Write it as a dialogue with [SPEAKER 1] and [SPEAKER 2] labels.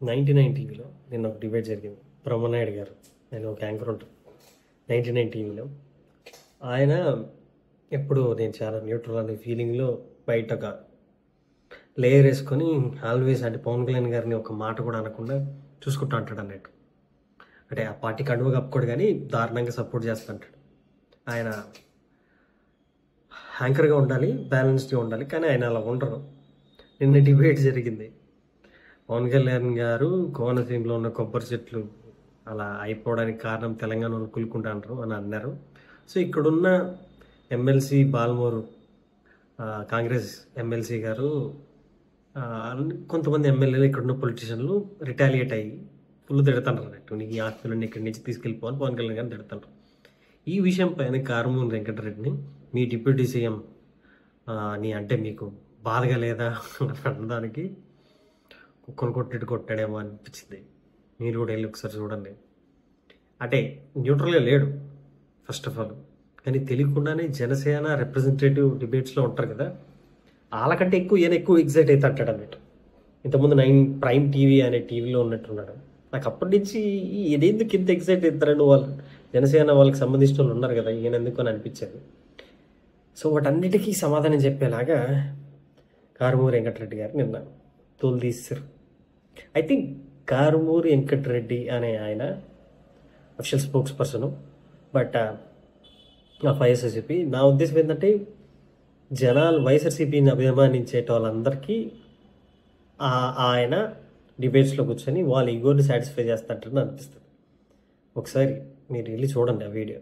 [SPEAKER 1] 99 టీవీలో నిన్న ఒక డిబేట్ జరిగింది. బ్రహ్మనాయుడు గారు, ఆయన ఒక యాంకర్ ఉంటారు 99 టీవీలో. ఆయన ఎప్పుడు నేను చాలా న్యూట్రల్ అనే ఫీలింగ్లో బయట ఒక లేయర్ వేసుకొని ఆల్వేస్ అంటే పవన్ కళ్యాణ్ గారిని ఒక మాట కూడా అనకుండా చూసుకుంటూ అంటాడు అన్నట్టు. అంటే ఆ పార్టీకి అడుగు కప్పుకోడు కానీ దారుణంగా సపోర్ట్ చేస్తూ అంటాడు. ఆయన యాంకర్గా ఉండాలి, బ్యాలెన్స్డ్గా ఉండాలి, కానీ ఆయన అలా ఉండరు. నిన్న డిబేట్ జరిగింది. పవన్ కళ్యాణ్ గారు కోనసీమలో ఉన్న కొబ్బరి చెట్లు అలా అయిపోవడానికి కారణం తెలంగాణలో కూలుకుంటా అంటారు అని అన్నారు. సో ఇక్కడున్న ఎమ్మెల్సీ బాల్మూరు కాంగ్రెస్ ఎమ్మెల్సీ గారు కొంతమంది ఎమ్మెల్యేలు ఇక్కడున్న పొలిటీషియన్లు రిటాలియేట్ అయ్యి ఫుల్ తిడుతుంటారు అన్నట్టు. నీకు ఈ ఆస్తులన్నీ ఇక్కడి నుంచి తీసుకెళ్ళిపోవాలి పవన్ కళ్యాణ్ గారిని తిడుతుంటారు. ఈ విషయం పైన కారుమూరి వెంకటరెడ్డిని మీ డిప్యూటీ సీఎం నీ అంటే మీకు బాధగా లేదా అనడానికి కుక్కను కొట్టిట్టు కొట్టాడేమో అనిపించింది. మీరు కూడా వెళ్ళి ఒకసారి చూడండి. అంటే న్యూట్రల్గా లేడు ఫస్ట్ ఆఫ్ ఆల్, కానీ తెలియకుండానే జనసేన రిప్రజెంటేటివ్ డిబేట్స్లో ఉంటారు కదా, వాళ్ళకంటే ఈయన ఎక్కువ ఎగ్జైట్ అయితే అంటాడు అన్నట్టు. ఇంతకుముందు 9 ప్రైమ్ టీవీ అనే టీవీలో ఉన్నట్టున్నాడు. నాకు అప్పటి నుంచి ఇదేందుకు ఇంత ఎగ్జైట్ అవుతారని వాళ్ళు జనసేన వాళ్ళకి సంబంధించిన వాళ్ళు ఉన్నారు కదా, ఈయన ఎందుకు అని అనిపించేది. సో వాటన్నిటికీ సమాధానం చెప్పేలాగా కారుమూరి వెంకటరెడ్డి గారు నిన్న తోలు తీస్తారు. ఐ థింక్ కారుమూరి వెంకటరెడ్డి అనే ఆయన official spokes person, but YSRCP. నా ఉద్దేశం ఏంటంటే జనాలు వైఎస్ఆర్సీపీని అభిమానించేట వాళ్ళందరికీ ఆయన డిబేట్స్లో కూర్చొని వాళ్ళ ఈగోని సాటిస్ఫై చేస్తారని అనిపిస్తుంది. ఒకసారి మీరు వెళ్ళి చూడండి ఆ వీడియో.